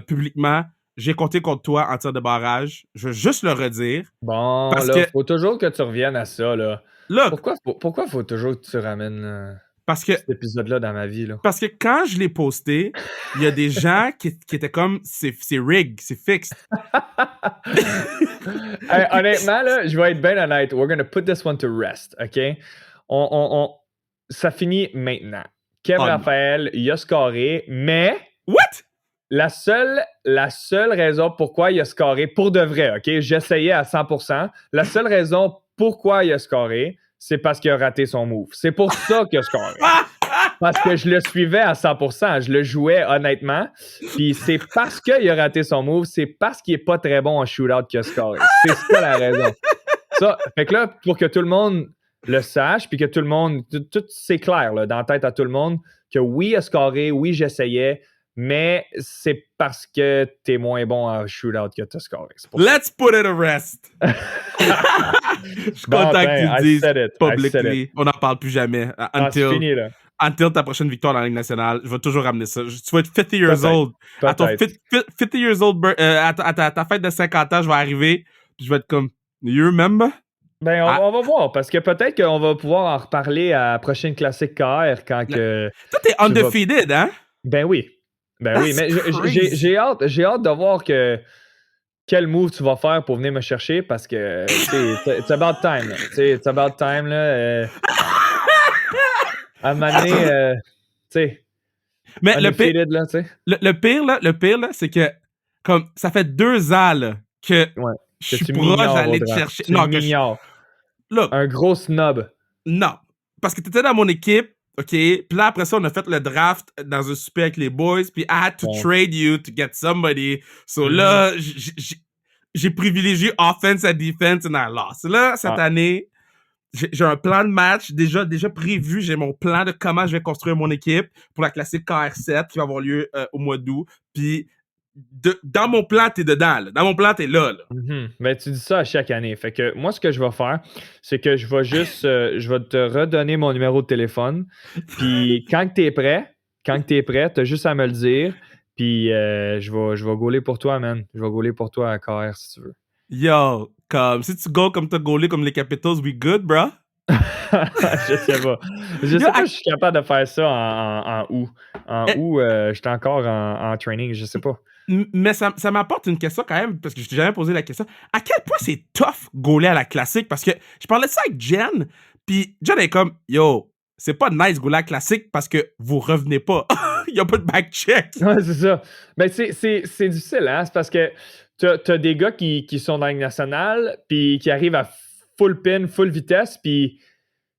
Speaker 1: publiquement. J'ai compté contre toi en tir de barrage. Je veux juste le redire.
Speaker 2: Bon, parce là, faut toujours que tu reviennes à ça, là. Look, pourquoi faut toujours que tu ramènes cet épisode-là dans ma vie, là?
Speaker 1: Parce que quand je l'ai posté, il y a des gens qui étaient comme, c'est rig, c'est fixe.
Speaker 2: Hey, honnêtement, là, je vais être bien honnête. We're gonna put this one to rest, OK? Ça finit maintenant. Kev Raphaël, il a scoré, mais...
Speaker 1: What?
Speaker 2: La seule raison pourquoi il a scoré, pour de vrai, OK? J'essayais à 100%. La seule raison pourquoi il a scoré, c'est parce qu'il a raté son move. C'est pour ça qu'il a scoré. Parce que je le suivais à 100%. Je le jouais honnêtement. Puis c'est parce qu'il a raté son move, c'est parce qu'il est pas très bon en shootout qu'il a scoré. C'est ça la raison. Ça, fait que là, pour que tout le monde le sache, puis que tout le monde... Tout c'est clair là, dans la tête à tout le monde que oui, il a scoré, oui, j'essayais, mais c'est parce que t'es moins bon en shootout que t'as scoré.
Speaker 1: Let's put it to rest. Je suis content que tu le dises publicly. On n'en parle plus jamais.
Speaker 2: C'est fini, là.
Speaker 1: Until ta prochaine victoire dans la Ligue nationale, je vais toujours ramener ça. Tu vas être 50 years old. À ton 50 years old, à ta fête de 50 ans, je vais arriver, puis je vais être comme, you remember?
Speaker 2: Ben, on va voir, parce que peut-être qu'on va pouvoir en reparler à la prochaine classique KR quand que...
Speaker 1: Toi, t'es undefeated, hein?
Speaker 2: Ben oui. Ben oui, mais j'ai hâte de voir quel move tu vas faire pour venir me chercher parce que it's about time. It's about time. Là, à un moment donné, tu sais.
Speaker 1: Mais le pire, là, c'est que comme ça fait 2 ans là, que je suis proche d'aller te chercher.
Speaker 2: Look, un gros snob.
Speaker 1: Non. Parce que tu étais dans mon équipe. OK, puis là, après ça, on a fait le draft dans un super avec les boys, puis I had to trade you to get somebody. So là, j'ai privilégié offense à defense and I lost. Là, cette année, j'ai un plan de match déjà prévu. J'ai mon plan de comment je vais construire mon équipe pour la classique KR7 qui va avoir lieu au mois d'août. Puis dans mon plan, t'es dedans. Là. Dans mon plan, t'es là.
Speaker 2: Mais tu dis ça à chaque année. Fait que moi, ce que je vais faire, c'est que je vais juste je vais te redonner mon numéro de téléphone. Puis quand t'es prêt, t'as juste à me le dire. Puis je vais gauler pour toi, man. Je vais gauler pour toi à KR si tu veux.
Speaker 1: Yo, comme si tu goals comme t'as gaulé comme les Capitals, we good, bro?
Speaker 2: Je sais pas. Je sais pas si je suis capable de faire ça en août. En août, j'étais encore en training, je sais pas.
Speaker 1: Mais ça m'apporte une question quand même, parce que je t'ai jamais posé la question. À quel point c'est tough gauler à la classique? Parce que je parlais de ça avec Jen, puis Jen est comme, yo, c'est pas nice gauler à la classique parce que vous revenez pas. Il y a pas de back-check.
Speaker 2: Ouais, c'est ça. Ben, c'est difficile, hein? C'est parce que t'as des gars qui sont dans la Ligue nationale, puis qui arrivent à full pin, full vitesse, puis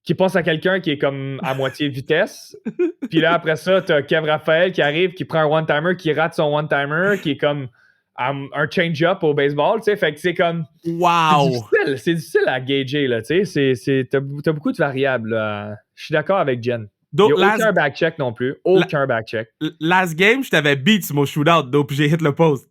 Speaker 2: qui passe à quelqu'un qui est comme à moitié vitesse. Puis là, après ça, t'as Kev Raphaël qui arrive, qui prend un one-timer, qui rate son one-timer, qui est comme un change-up au baseball, tu sais. Fait que c'est comme...
Speaker 1: Wow!
Speaker 2: C'est difficile à gager, là, tu sais. T'as beaucoup de variables, là. Je suis d'accord avec Jen. Il n'y a aucun back-check non plus. Aucun back-check.
Speaker 1: Last game, je t'avais beat sur mon shootout, donc j'ai hit le post.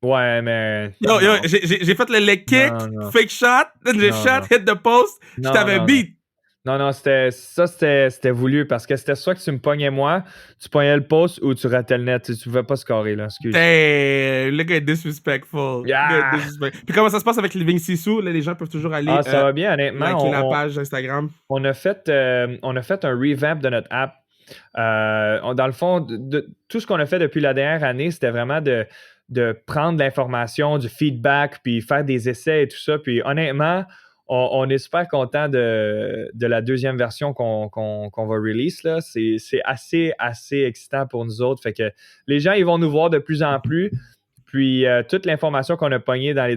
Speaker 2: Ouais, mais...
Speaker 1: Yo, j'ai fait le leg kick, fake shot, then j'ai shot, hit the post, je t'avais beat.
Speaker 2: Non, c'était voulu parce que c'était soit que tu me pognais moi, tu pognais le poste ou tu ratais le net. Tu pouvais pas scorer, là. Excuse.
Speaker 1: Damn, le gars est disrespectful. Le gars est
Speaker 2: Yeah!
Speaker 1: disrespectful. Puis comment ça se passe avec Living Sisu? Là, les gens peuvent toujours aller
Speaker 2: Ça va bien,
Speaker 1: liker la
Speaker 2: honnêtement.
Speaker 1: page Instagram.
Speaker 2: On a fait un revamp de notre app. Dans le fond, tout ce qu'on a fait depuis la dernière année, c'était vraiment de prendre l'information, du feedback, puis faire des essais et tout ça. Puis honnêtement, on est super content de la deuxième version qu'on va release, là. C'est assez excitant pour nous autres. Fait que les gens, ils vont nous voir de plus en plus. Puis toute l'information qu'on a pognée dans la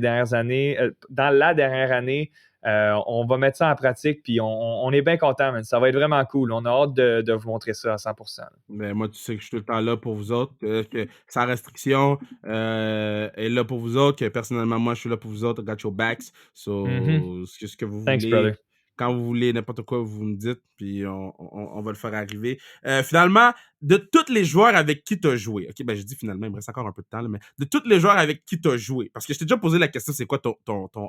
Speaker 2: dernière année, on va mettre ça en pratique, puis on est bien content, man. Ça va être vraiment cool. On a hâte de vous montrer ça à 100%.
Speaker 1: Mais moi, tu sais que je suis tout le temps là pour vous autres, que sans restriction est là pour vous autres, que personnellement, moi, je suis là pour vous autres. I got your backs. So, ce que vous
Speaker 2: Thanks,
Speaker 1: voulez,
Speaker 2: brother.
Speaker 1: quand vous voulez, n'importe quoi, vous me dites, puis on va le faire arriver. Finalement, de tous les joueurs avec qui tu as joué, ok, ben j'ai dit finalement, il me reste encore un peu de temps, là, mais de tous les joueurs avec qui tu as joué, parce que je t'ai déjà posé la question, c'est quoi ton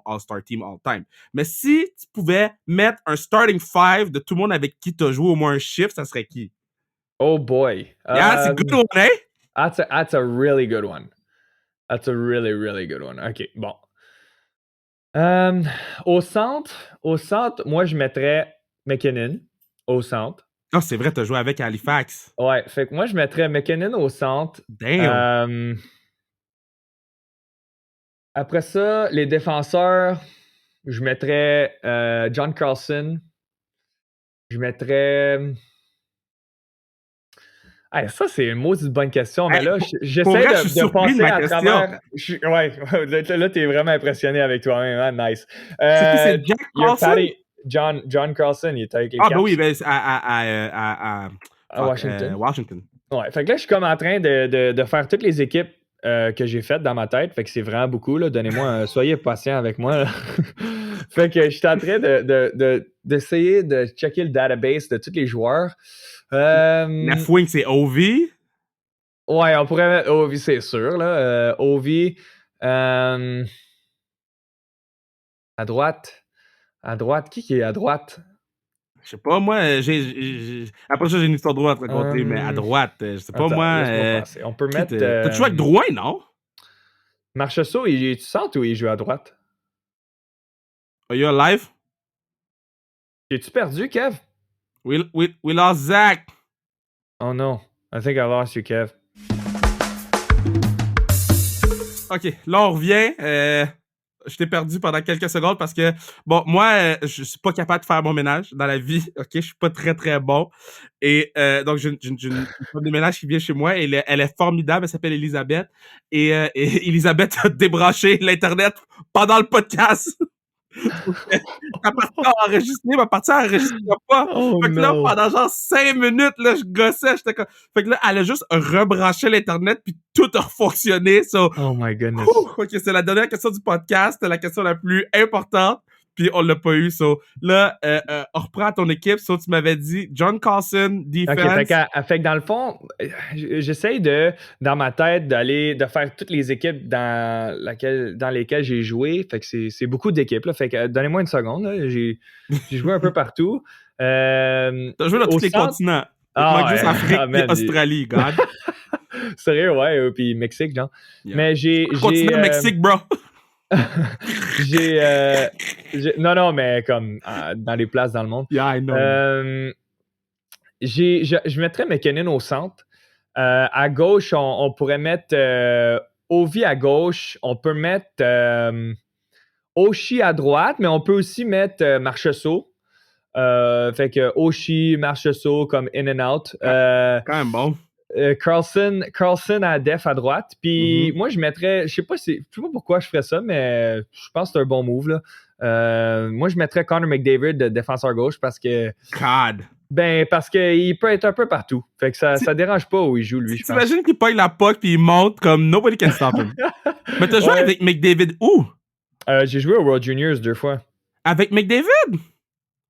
Speaker 1: All-Star Team all-time? Mais si tu pouvais mettre un starting five de tout le monde avec qui tu as joué au moins un chiffre, ça serait qui?
Speaker 2: Oh boy.
Speaker 1: Yeah, that's a good one, eh?
Speaker 2: That's a really good one. That's a really, really good one. OK, bon. Au centre, moi, je mettrais McKinnon au centre.
Speaker 1: Ah, c'est vrai, t'as joué avec Halifax.
Speaker 2: Ouais, fait que moi, je mettrais McKinnon au centre.
Speaker 1: Damn.
Speaker 2: Après ça, les défenseurs, je mettrais John Carlson. Je mettrais... Hey, ça, c'est une maudite bonne question, mais
Speaker 1: Hey,
Speaker 2: là,
Speaker 1: pour
Speaker 2: j'essaie
Speaker 1: vrai, je suis
Speaker 2: de
Speaker 1: surpris de
Speaker 2: passer
Speaker 1: ma
Speaker 2: à
Speaker 1: question.
Speaker 2: travers. Ouais, là, t'es vraiment impressionné avec toi-même, hein? Nice.
Speaker 1: C'est qui, c'est Jack
Speaker 2: Il y a
Speaker 1: Carlson?
Speaker 2: Patty- John Carlson, il était avec les
Speaker 1: Ah,
Speaker 2: Caps
Speaker 1: ben oui, ben, à
Speaker 2: Washington.
Speaker 1: Washington.
Speaker 2: Ouais, fait que là, je suis comme en train de faire toutes les équipes que j'ai faites dans ma tête. Fait que c'est vraiment beaucoup, là. Donnez-moi, soyez patient avec moi, là. Fait que je suis en train d'essayer de checker le database de tous les joueurs.
Speaker 1: Left wing, c'est Ovi.
Speaker 2: Ouais, on pourrait mettre Ovi, c'est sûr, là. Ovi. À droite. Qui est à droite?
Speaker 1: Je sais pas, moi, après ça, j'ai une histoire de droite à raconter, mais à droite, je sais pas,
Speaker 2: Attends,
Speaker 1: moi.
Speaker 2: laisse-moi penser. On peut mettre...
Speaker 1: T'as joué avec Drouin, non?
Speaker 2: Marchessault, tu sens ou il joue à droite?
Speaker 1: Are you alive?
Speaker 2: Es-tu perdu, Kev?
Speaker 1: We lost Zach.
Speaker 2: Oh no. I think I lost you, Kev.
Speaker 1: OK, là, on revient. Je t'ai perdu pendant quelques secondes parce que, bon, moi, je suis pas capable de faire mon ménage dans la vie. OK, je suis pas très, très bon. Et donc, j'ai une femme de ménage qui vient chez moi. Et elle est formidable. Elle s'appelle Elisabeth. Et Elisabeth a débranché l'Internet pendant le podcast. Ma partie à enregistrer, ma partie à enregistrer pas.
Speaker 2: Oh
Speaker 1: Fait que là,
Speaker 2: no.
Speaker 1: pendant genre 5 minutes, là, je gossais, j'étais comme... Fait que là, elle a juste rebranché l'Internet puis tout a fonctionné. So,
Speaker 2: Oh my goodness.
Speaker 1: ok, c'est la dernière question du podcast, c'est la question la plus importante, puis on l'a pas eu. So, là, on reprend ton équipe. So, tu m'avais dit John Carlson, defense.
Speaker 2: OK, fait que dans le fond, j'essaye dans ma tête, de faire toutes les équipes dans lesquelles j'ai joué. Fait que c'est beaucoup d'équipes, là. Fait que donnez-moi une seconde, là. J'ai joué un peu partout.
Speaker 1: T'as joué dans tous les continents. Il manque juste Afrique et Australie, God.
Speaker 2: Sérieux, ouais, puis Mexique, genre.
Speaker 1: Yeah.
Speaker 2: Mais j'ai...
Speaker 1: Continent Mexique, bro.
Speaker 2: Non, mais comme dans les places dans le monde.
Speaker 1: Yeah, I know.
Speaker 2: Je mettrais McKinnon au centre. À gauche, on pourrait mettre Ovi à gauche. On peut mettre Oshie à droite, mais on peut aussi mettre Marchessault. Fait que Oshie, Marchessault comme in and out.
Speaker 1: Quand même bon.
Speaker 2: Carlson à def à droite. Puis moi, je mettrais, je sais pas pourquoi je ferais ça, mais je pense que c'est un bon move, là. Moi, je mettrais Connor McDavid de défenseur gauche parce que...
Speaker 1: God.
Speaker 2: Ben, parce qu'il peut être un peu partout. Fait que ça dérange pas où il joue, lui, je pense.
Speaker 1: T'imagines qu'il pogne la puck puis il monte comme nobody can stop him. Mais t'as joué avec McDavid où?
Speaker 2: J'ai joué au World Juniors 2 fois.
Speaker 1: Avec McDavid?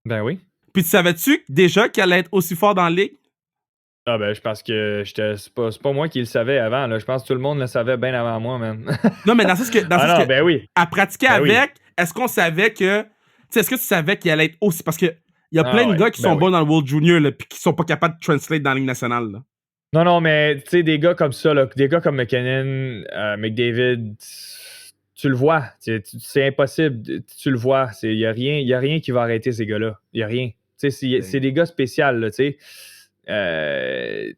Speaker 2: Ben oui.
Speaker 1: Puis tu savais-tu déjà qu'il allait être aussi fort dans la ligue?
Speaker 2: Ah ben, je pense que c'est pas moi qui le savais avant, là. Je pense que tout le monde le savait bien avant moi, man.
Speaker 1: Non, mais dans ce que...
Speaker 2: ben oui.
Speaker 1: À pratiquer avec, est-ce qu'on savait que... Tu sais, est-ce que tu savais qu'il allait être aussi... Parce que Il y a plein de gars qui sont
Speaker 2: oui.
Speaker 1: bons dans le World Junior, là, puis qui sont pas capables de translate dans la Ligue nationale, là.
Speaker 2: Non, mais tu sais, des gars comme ça, là, des gars comme McKinnon, McDavid, tu le vois. C'est impossible. Tu le vois. Il n'y a rien qui va arrêter ces gars-là. Il n'y a rien. C'est des gars spéciaux, là, tu sais.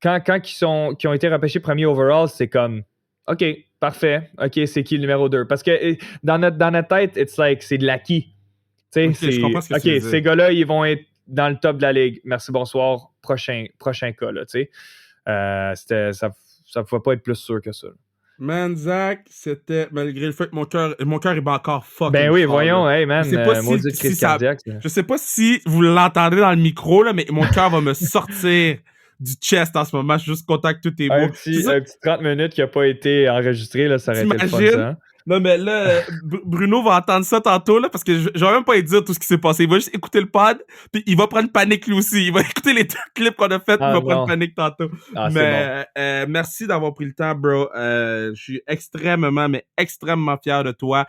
Speaker 2: Quand qui ont été repêchés premier overall, c'est comme OK, parfait. OK, c'est qui le numéro 2? Parce que dans notre tête, it's like c'est de l'acquis.
Speaker 1: Okay, je comprends ce que tu veux dire.
Speaker 2: Ces gars-là, ils vont être dans le top de la ligue. Merci, bonsoir. Prochain cas, là, tu sais. Ça ne pouvait pas être plus sûr que ça.
Speaker 1: Man, Zach, c'était malgré le fait que mon cœur est pas encore fucking
Speaker 2: Ben oui,
Speaker 1: fort,
Speaker 2: voyons,
Speaker 1: là.
Speaker 2: hey man, maudite crise cardiaque.
Speaker 1: Je sais pas si vous l'entendez dans le micro, là, mais mon cœur va me sortir du chest en ce moment. Je suis juste content que tout est beau.
Speaker 2: Un petit 30 minutes qui n'a pas été enregistré, là, ça aurait été le fun, ça. Hein?
Speaker 1: Non, mais là, Bruno va entendre ça tantôt, là, parce que je vais même pas lui dire tout ce qui s'est passé. Il va juste écouter le pod, puis il va prendre panique lui aussi. Il va écouter les clips qu'on a fait, puis il va prendre panique tantôt. Mais bon. Merci d'avoir pris le temps, bro. Je suis extrêmement fier de toi.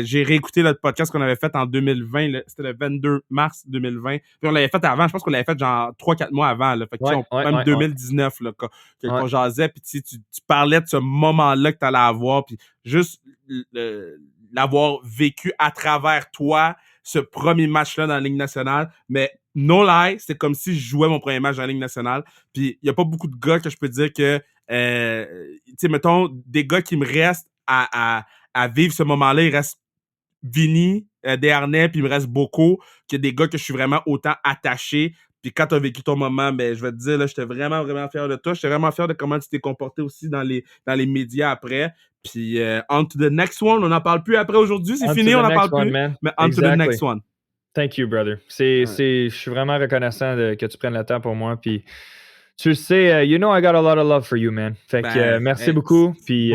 Speaker 1: J'ai réécouté notre podcast qu'on avait fait en 2020. Là, c'était le 22 mars 2020. Puis on l'avait fait avant. Je pense qu'on l'avait fait genre 3-4 mois avant. Là. Fait que, même 2019, là, qu'on jasait. Puis tu parlais de ce moment-là que tu allais avoir. Puis juste l'avoir vécu à travers toi, ce premier match-là dans la Ligue nationale. Mais no lie, c'était comme si je jouais mon premier match dans la Ligue nationale. Puis il n'y a pas beaucoup de gars que je peux dire que, tu sais, mettons, des gars qui me restent à vivre ce moment-là, il reste Vinny, Desharnais, puis il me reste beaucoup, que des gars que je suis vraiment autant attaché. Puis quand tu as vécu ton moment, ben, je vais te dire, là, j'étais vraiment fier de toi. J'étais vraiment fier de comment tu t'es comporté aussi dans les médias après. Puis, on to the next one. On n'en parle plus après aujourd'hui. C'est fini, on n'en parle plus. Man. Mais on to the next one.
Speaker 2: Thank you, brother. Je suis vraiment reconnaissant que tu prennes le temps pour moi. Puis, tu le sais, you know I got a lot of love for you, man. Fait que merci beaucoup. Puis,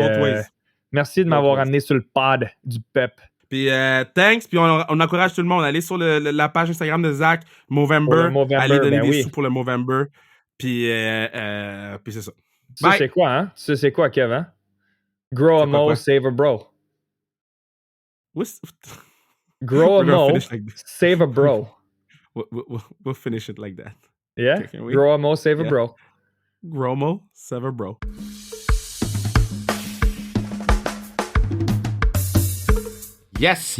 Speaker 2: merci de m'avoir amené sur le pod du PEP.
Speaker 1: Puis, thanks. Puis, on encourage tout le monde. Allez sur la page Instagram de Zach, Movember. Allez donner des sous pour le Movember. Puis c'est ça.
Speaker 2: Tu sais c'est quoi, hein? Tu sais c'est quoi, Kev, hein? Grow a mo, save a bro. Grow a mo, save a bro.
Speaker 1: We'll finish it like that.
Speaker 2: Yeah? Okay, grow a mo, save a bro.
Speaker 1: Grow a mo, save a bro. Yes.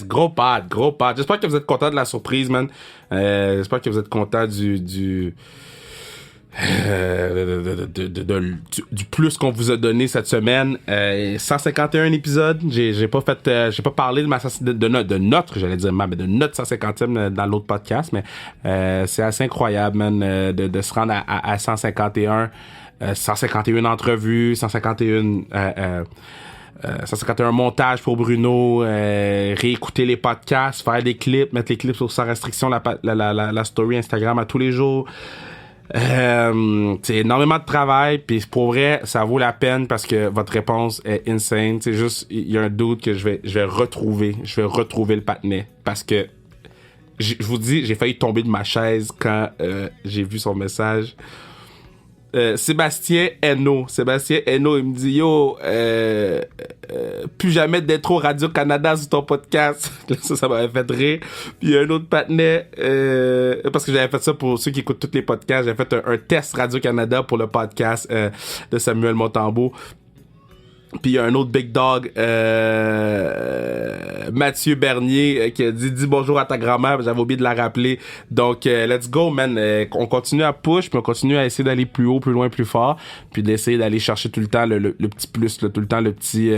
Speaker 1: Gros pad. J'espère que vous êtes content de la surprise, man. J'espère que vous êtes content du plus qu'on vous a donné cette semaine. 151 épisodes. J'ai pas parlé de notre 150e dans l'autre podcast, mais c'est assez incroyable, man, de se rendre à 151 entrevues, 151 montages pour Bruno, réécouter les podcasts, faire des clips, mettre les clips sur Sans Restriction, la story Instagram à tous les jours. C'est énormément de travail, puis pour vrai, ça vaut la peine parce que votre réponse est insane. C'est juste, il y a un doute que je vais retrouver le patinet parce que je vous dis, j'ai failli tomber de ma chaise quand j'ai vu son message. Sébastien Hainaut, il me dit yo, plus jamais d'intro Radio-Canada sur ton podcast. Ça m'avait fait rire. Puis il y a un autre patinet, parce que j'avais fait ça pour ceux qui écoutent tous les podcasts, j'avais fait un test Radio-Canada pour le podcast de Samuel Montembeault. Puis il y a un autre big dog, Mathieu Bernier, qui a dit « Dis bonjour à ta grand-mère », j'avais oublié de la rappeler. Donc, let's go, man. On continue à push, puis on continue à essayer d'aller plus haut, plus loin, plus fort, puis d'essayer d'aller chercher tout le temps le petit plus, là, tout le temps le petit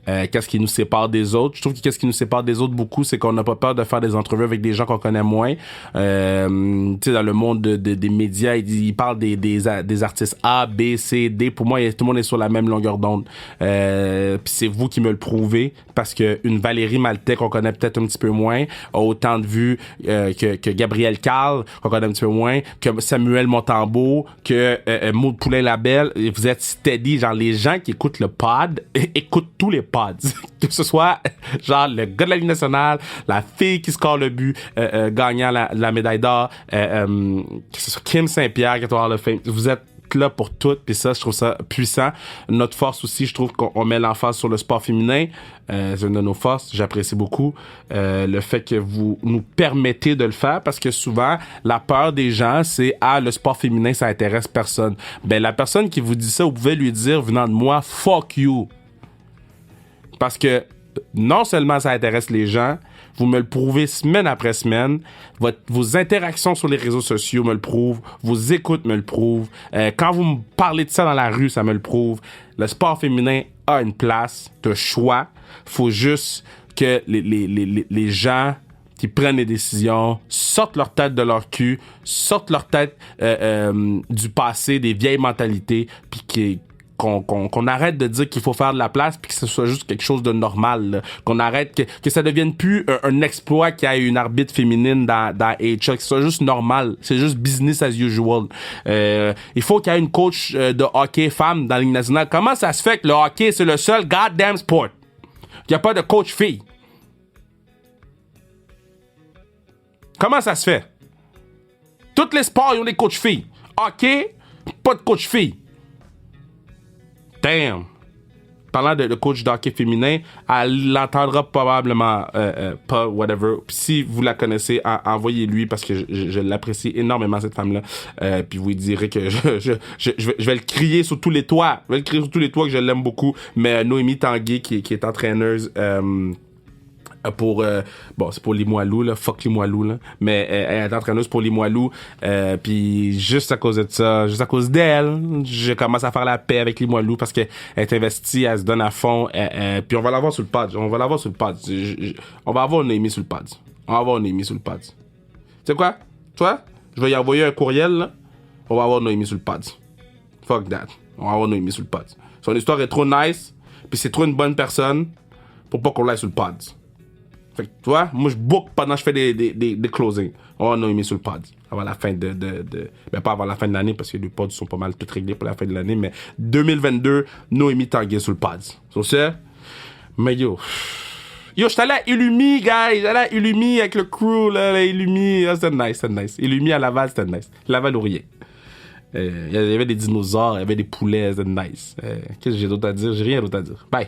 Speaker 1: qu'est-ce qui nous sépare des autres. Je trouve que qu'est-ce qui nous sépare des autres beaucoup, c'est qu'on n'a pas peur de faire des entrevues avec des gens qu'on connaît moins. Tu sais, dans le monde des médias, ils parlent des artistes A, B, C, D. Pour moi, tout le monde est sur la même longueur d'onde. Puis c'est vous qui me le prouvez, parce que une Valérie Maltais qu'on connaît peut-être un petit peu moins a autant de vues que Gabriel Carl qu'on connaît un petit peu moins, que Samuel Montembeault, que Maud Poulain-Labelle. Vous êtes steady, genre les gens qui écoutent le pod écoutent tous les pods, que ce soit genre le gars de la Ligue nationale, la fille qui score le but gagnant la médaille d'or, que ce soit Kim Saint-Pierre qui est au Hall of Fame. Vous êtes là pour tout, puis ça, je trouve ça puissant. Notre force aussi, je trouve qu'on met l'emphase sur le sport féminin. C'est une de nos forces, j'apprécie beaucoup le fait que vous nous permettez de le faire, parce que souvent, la peur des gens, c'est « Ah, le sport féminin, ça intéresse personne. » Ben, la personne qui vous dit ça, vous pouvez lui dire, venant de moi, « Fuck you. » Parce que non seulement ça intéresse les gens, vous me le prouvez semaine après semaine, vos interactions sur les réseaux sociaux me le prouvent, vos écoutes me le prouvent, quand vous me parlez de ça dans la rue, ça me le prouve. Le sport féminin a une place de choix. Faut juste que les gens qui prennent les décisions sortent leur tête de leur cul, sortent leur tête du passé, des vieilles mentalités, puis qu'on arrête de dire qu'il faut faire de la place puis que ce soit juste quelque chose de normal, là. Qu'on arrête que ça devienne plus un exploit qu'il y ait une arbitre féminine dans HA, que ce soit juste normal, c'est juste business as usual. Il faut qu'il y ait une coach de hockey femme dans la Ligue nationale. Comment ça se fait que le hockey c'est le seul goddamn sport qu'il n'y a pas de coach fille? Comment ça se fait? Tous les sports ils ont des coachs filles. Hockey, pas de coach fille. Damn! Parlant de coach d'hockey féminin, elle l'entendra probablement pas, whatever. Puis si vous la connaissez, envoyez-lui parce que je l'apprécie énormément, cette femme-là. Puis vous lui direz que je vais le crier sur tous les toits. Je vais le crier sur tous les toits que je l'aime beaucoup. Mais Noémie Tanguay, qui est entraîneuse... pour c'est pour Limoilou là, fuck Limoilou là, mais elle est entraîneuse pour Limoilou, puis juste à cause de ça, juste à cause d'elle, je commence à faire la paix avec Limoilou parce que elle est investie, elle se donne à fond, puis on va l'avoir sur le pod, on va avoir Noémie sur le pod, tu sais quoi, toi, je vais y envoyer un courriel là, on va avoir Noémie sur le pod, fuck that, on va avoir Noémie sur le pod, son histoire est trop nice, puis c'est trop une bonne personne pour pas qu'on l'aille sur le pod. Fait que, tu vois, moi, je book pendant que je fais des closings. On va mis sur le pod. Avant la fin ben, pas avant la fin de l'année, parce que les pods sont pas mal tout réglés pour la fin de l'année, mais 2022, Noémie Tanguay sur le pod. Sur ce, mais yo, j'étais allé à Illumi, guys. J'allais à Illumi avec le crew, là, à Illumi. Ah, c'était nice. Illumi à Laval, c'était nice. Laval ou rien. Il y avait des dinosaures, il y avait des poulets, c'était nice. Qu'est-ce que j'ai d'autre à dire? J'ai rien d'autre à dire. Bye.